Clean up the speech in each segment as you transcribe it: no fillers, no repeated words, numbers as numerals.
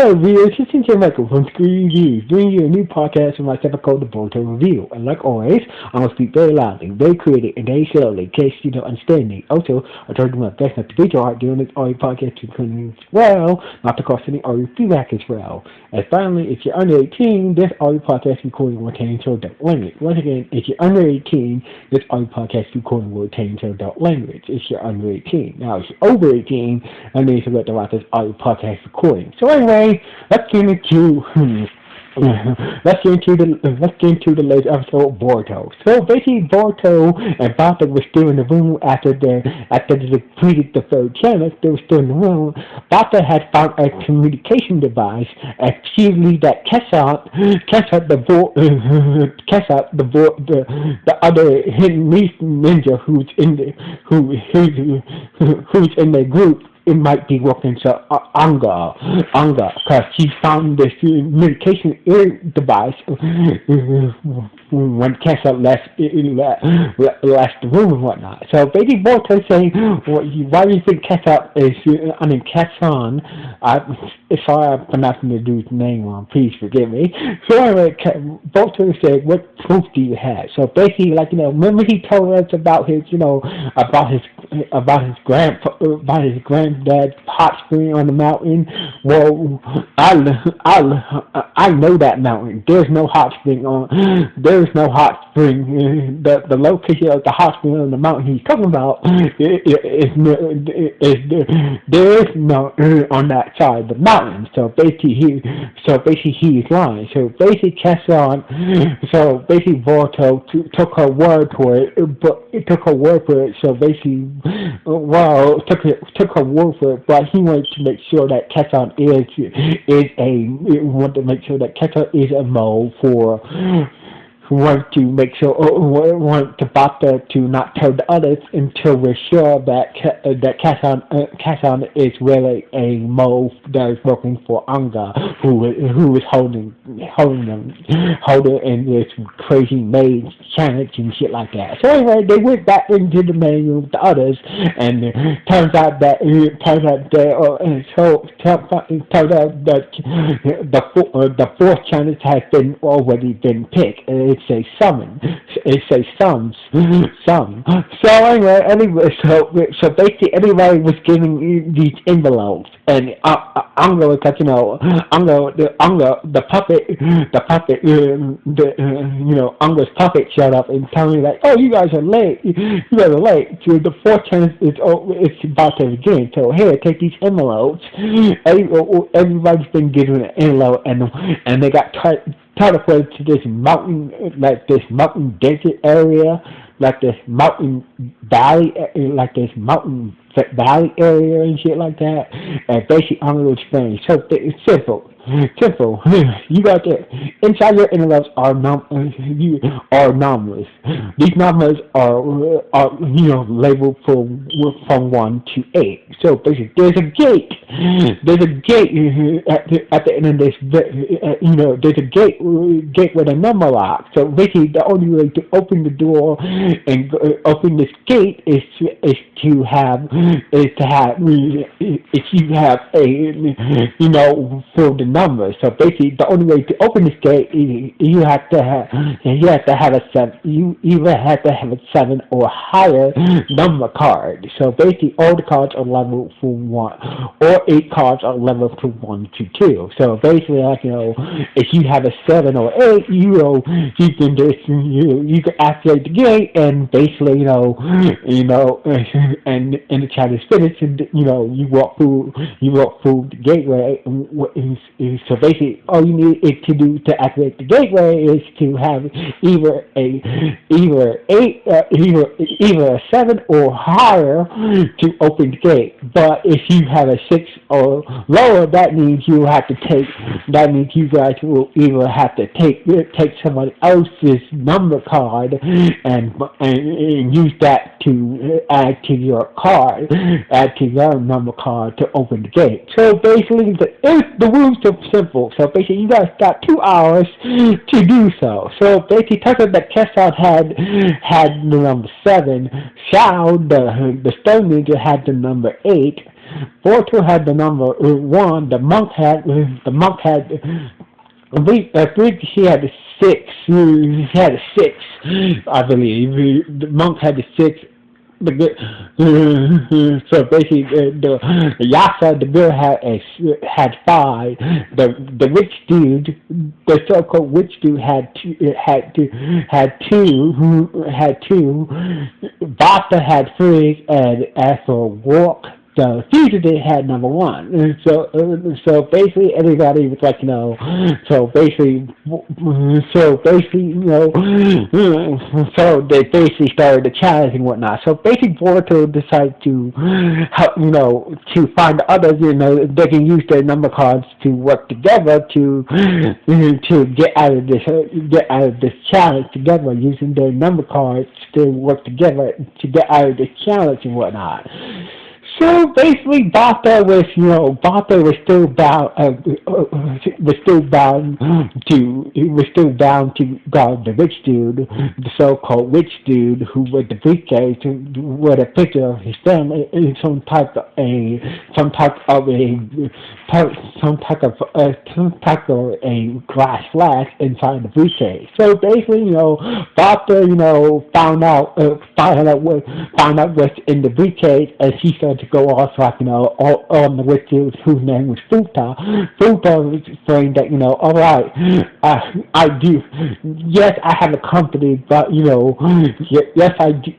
Hello, viewers. This is your Michael from Screen Reviews, bringing you a new podcast from my separate called the Boruto Review. And like always, I'm going to speak very loudly, very clearly, and very slowly, in case you don't understand me. Also, I try to do my best not to be too hard doing this audio podcast as well, not to cause any audio feedback as well. And finally, if you're under 18, this audio podcast recording will contain adult language. Once again, if you're under 18, this audio podcast recording will contain adult language. If you're under 18. Now, if you're over 18, I need to let the watch this audio podcast recording. So anyway, let's get into the latest episode of Boruto. So basically, Boruto and Bata were still in the room after they defeated the third challenge. They were still in the room. Bata had found a communication device, and she believes that Kesha, the other hidden ninja who's in the group. It might be working to Anga, because she found this communication device when Kessa left the room and whatnot. So basically, Boruto saying, why do you think Kessan, sorry I'm pronouncing the dude's name wrong, please forgive me. So anyway, Boruto said, what proof do you have? So basically, remember he told us about his granddad's hot spring on the mountain? Well, I know that mountain. There's no hot spring. The location of the hot spring on the mountain he's talking about there is no on that side of the mountain. So basically he is lying. So basically Boruto took her word for it, So basically, took her word for it, but he wanted to make sure that Kessan is a mole for. Want to make sure, want to Bata to not tell the others until we're sure that Kessan is really a mole that is working for Anga, who is holding in this crazy maze challenge and shit like that. So anyway, they went back into the main room with the others, and turns out that the fourth challenge has already been picked. It's a summon. So anyway, so basically everybody was giving these envelopes, and Anga, because the puppet, Anga's puppet showed up and told me like, oh, you guys are late. So the fourth chance it's about to begin. So here, take these envelopes. Everybody's been given an envelope, and they got teleported to this mountain, desert area, this mountain valley area and shit like that. And basically, I'm going to explain. So it's simple. You got the inside your envelopes are numbers. These numbers are labeled from 1 to 8. So basically, there's a gate. At the end of this. There's a gate with a number lock. So basically, the only way to open the door and open this gate is you have for the numbers. So basically, the only way to open this gate is you have to have a 7. You either have to have a 7 or higher number card. So basically, all the cards are leveled from 1, or 8 cards are leveled from 1 to 2. So basically, if you have a 7 or 8, you can activate the gate, and basically, and the child is finished, and you walk through the gateway. So basically, all you need to do to activate the gateway is to have either a 7 or higher to open the gate. But if you have a 6 or lower, that means you guys will either have to take someone else's number card and use that to add to your number card to open the gate. So basically, the rules are simple. So basically, you guys got 2 hours to do so. So basically, turns out that Kessan had the number 7. Shao, the Stone Ninja, had the number 8. Boruto had the number one. The monk had I believe she had a six. She had a six, I believe. The monk had a six. So basically, the Yasa, the girl had five. The witch dude, the so-called witch dude had two. Basta had three, and as for Walk, the fugitive had number one. So basically everybody was like, so they basically started the challenge and whatnot. So basically Boruto decided to help, to find others, they can use their number cards to work together to get out of this challenge together, using their number cards to work together to get out of this challenge and whatnot. So basically, Bata was still bound to guard the witch dude, the so-called witch dude, who with the briefcase, with a picture of his family, some type of a glass flask inside the briefcase. So basically, Bata, found out what's in the briefcase, and he started to go off like, on the witch dude whose name was Futa. Futa was saying that, all right, I do, yes, I have a company, but, yes, I do,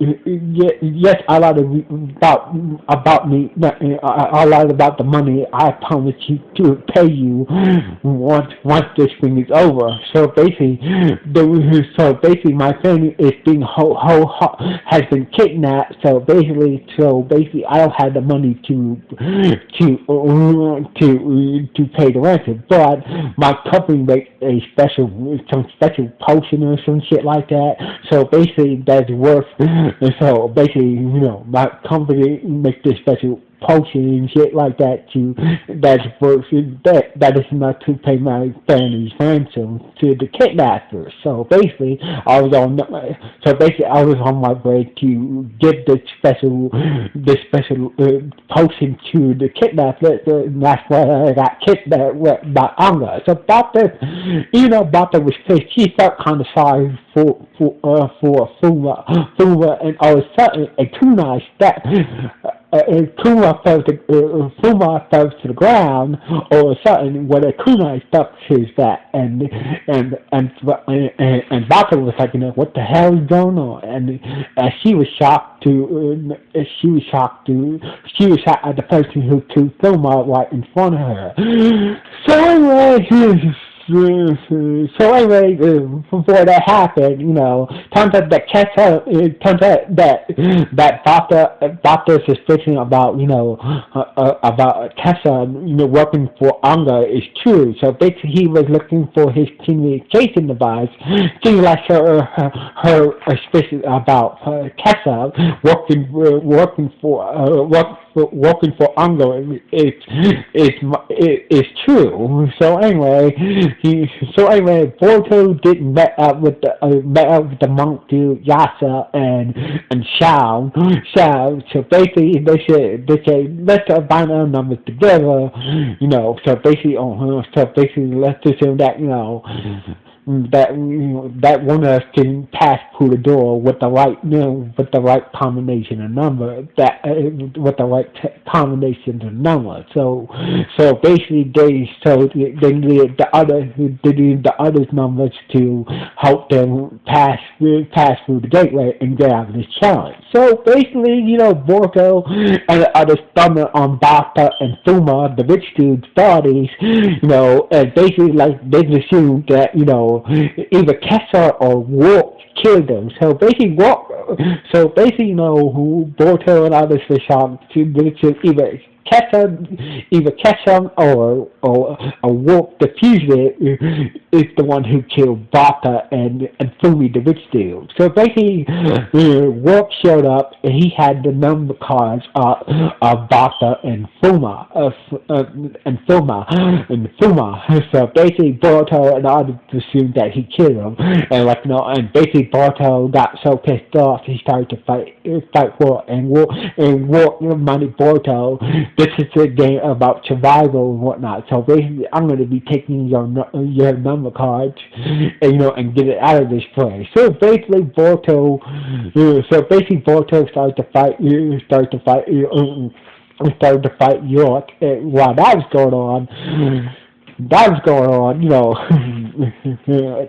yes, I lied about me, I lied about the money. I promise you to pay you once this thing is over. So basically, my family is being has been kidnapped. So basically, I don't have the money to pay the ransom. But my company makes some special potion or some shit like that. So basically, that's worth. So basically, my company makes this special potion and shit like that that is enough to pay my family's ransom to the kidnappers. So basically I was on my way to give this special potion to the kidnappers, and that's why I got kidnapped by Anga. So Bata was pissed. She felt kind of sorry for Fuma, and all of a sudden a kunai Fuma fell to the ground. All of a sudden, when a kunai stuck to his back, and Baka was like, what the hell is going on? And she was shocked at the person who killed Fuma right in front of her. So anyway, before that happened, turns out that Bata's suspicion about Tessa, working for Anga is true. So basically, he was looking for his communication device, things like her suspicion about Tessa working for Anga is true. So anyway, Boruto didn't met up with the monk dude Yasa and Shao. So basically they said let's combine our numbers together. So basically let's assume that that one of us can pass through the door with the right combination of number, So basically they needed the other's numbers to help them pass through the gateway and get out of this challenge. So basically, Boruto and the others stumbled on Bata and Fuma, the rich dude's bodies, and basically they assumed that, either Kessa or Wolf killed them. So basically, who Boruto and others were shocked to either Kessa or Wolf the fugitive is the one who killed Bata and Fumi the witch dude. So basically, Wolf showed up and he had the number cards of Bata and Fuma. So basically, Boruto and others assumed that he killed him, and basically Boruto got so pissed off he started to fight Wolf, and Wolf reminded Boruto this is a game about survival and whatnot. So basically, I'm going to be taking your number cards, and, and get it out of this place. So basically, Boruto started to fight York. And while that was going on,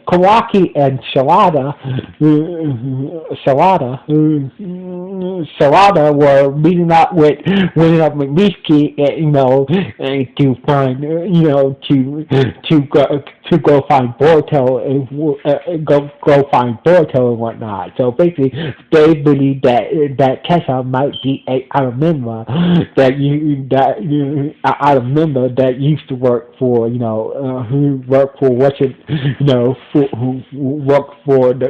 Kawaki and Sawada were meeting up with Mishki, to find, to go find Boruto and go find Boruto and whatnot. So basically, they believe that Tessa might be a member that used to work for, who worked for who worked for the,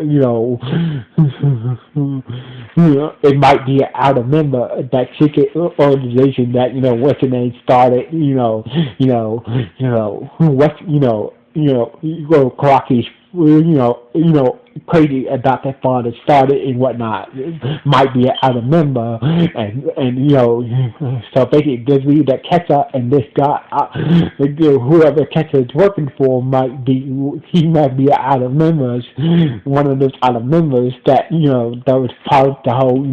it might be an outer member that secret organization that, what's the name started, Karaki's, crazy about that father started and whatnot. Might be an outer member, and so basically it gives me that Ketchup and this guy, whoever Ketchup is working for might be an outer members, one of those outer members that that was part of the whole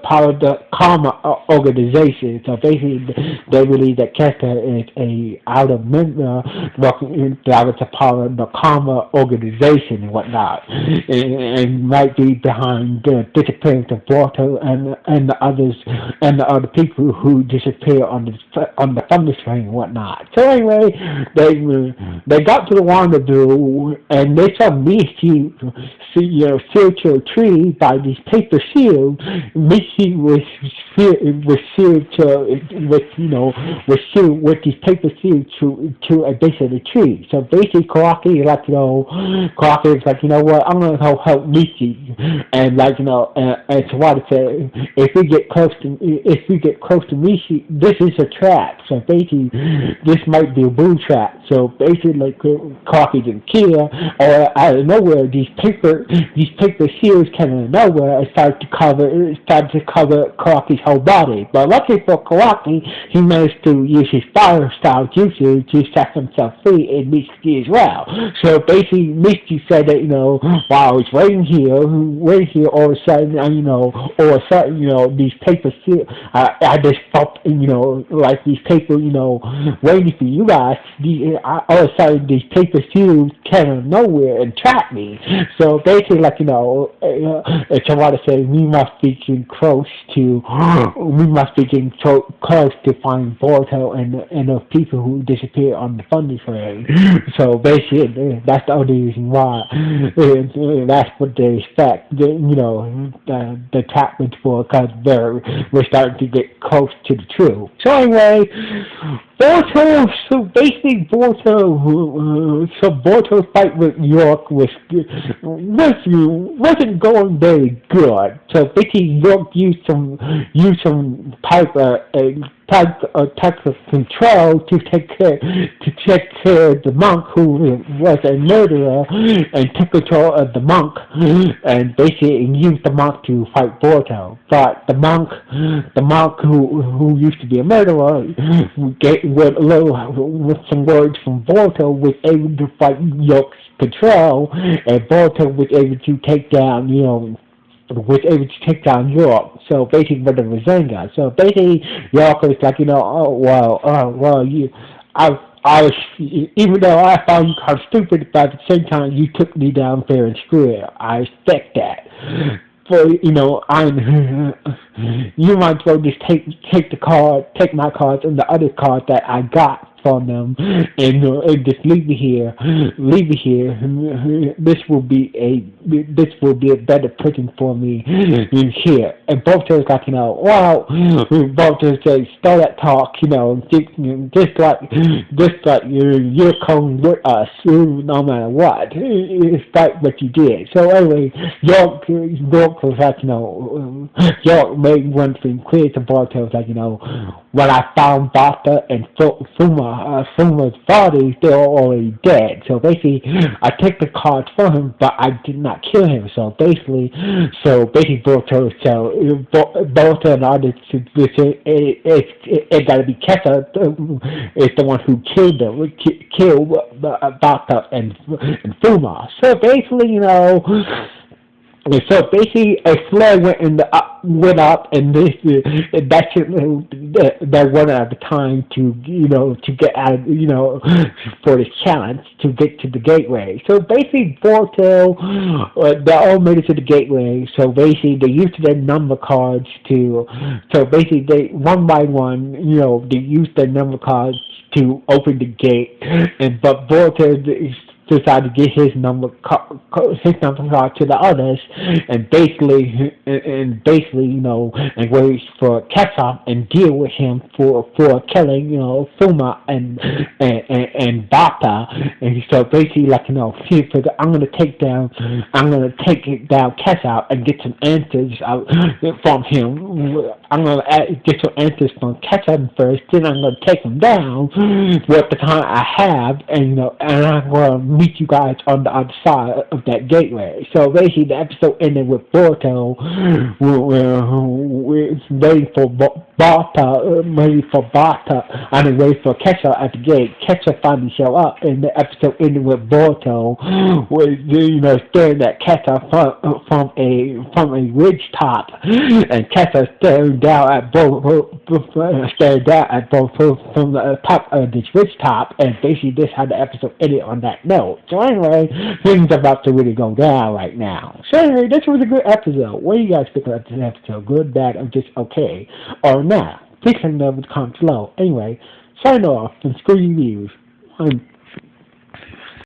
part of the Karma organization. So basically they believe that Ketchup is a outer member that was a part of the Karma organization and whatnot, and might be behind the disappearance of Boruto and the other people who disappear on the thunder train and whatnot. So anyway, they got to the rendezvous and they saw Michi sealed to a tree by these paper shields. Michi was sealed with these paper shields to a base of the tree. So basically, Kawaki is like, what, I'm gonna go help Michi, and and Sawada said, if we get close to Michi, this is a trap. So basically, this might be a bull trap. So basically, Kawaki didn't care, or out of nowhere, these paper shields came out of nowhere and started to cover Kawaki's whole body. But luckily for Kawaki, he managed to use his fire style juices to set himself free and Michi as well. So basically, Michi said that, while I was waiting here, all of a sudden, these paper shields, I just felt, like these paper, waiting for you guys. All of a sudden, these paper shields came out of nowhere and trapped me. So basically, Tawada said, we must be getting close to find Boruto and those people who disappeared on the funding train. So basically, that's the only reason why. That's what they expect. The trap was for, because we're starting to get close to the truth. So anyway, Boruto's fight with York wasn't going very good. So basically York used some type of control to take care of the monk who was a murderer, and took control of the monk and basically used the monk to fight Boruto. But the monk who used to be a murderer, with some words from Boruto, was able to fight York's control, and Boruto was able to take down York. So basically, with the Rasengan. So basically, York was like, I was, even though I found you kind of stupid, but at the same time, you took me down fair and square. I expect that. For, you might as well just take my cards and the other cards that I got from them, and just leave me here. This will be a better prison for me in here. And Boruto's like, Boruto says, start that talk, just like you're coming with us, no matter what. It's like what you did. So anyway, York was like, York made one thing clear to Boruto, like, when I found Bata and Fuma's body, they were already dead. So basically, I took the cards from him, but I did not kill him. So basically, Boruto and others, it gotta be Kessa is the one who killed Bata and Fuma. So basically, so basically, a flare went up, and that's that one at the time to get out for this challenge to get to the gateway. So basically, Boruto, they all made it to the gateway. So basically, they used their number cards to. So basically, they one by one, they used their number cards to open the gate, but Boruto decided to get his number card to the others, and basically, and wait for Ketchup and deal with him for killing, Fuma and Bata, and so basically, I'm gonna take it down Ketchup and get some answers from him. I'm gonna get some answers from Ketchup first, then I'm gonna take him down with the time I have, and I'm gonna meet you guys on the other side of that gateway. So basically, the episode ended with Boruto we're waiting for waiting for Ketchup at the gate. Ketchup finally show up, and the episode ended with Boruto staring at Ketchup from a ridge top, and Ketchup staring down at both from the top of this ridge top, and basically this how the episode ended on that note. So anyway, things are about to really go down right now. So anyway, this was a good episode. What do you guys think about this episode? Good, bad, or just okay? Or not? Please let me know in the comments below. Anyway, sign off and screw you views.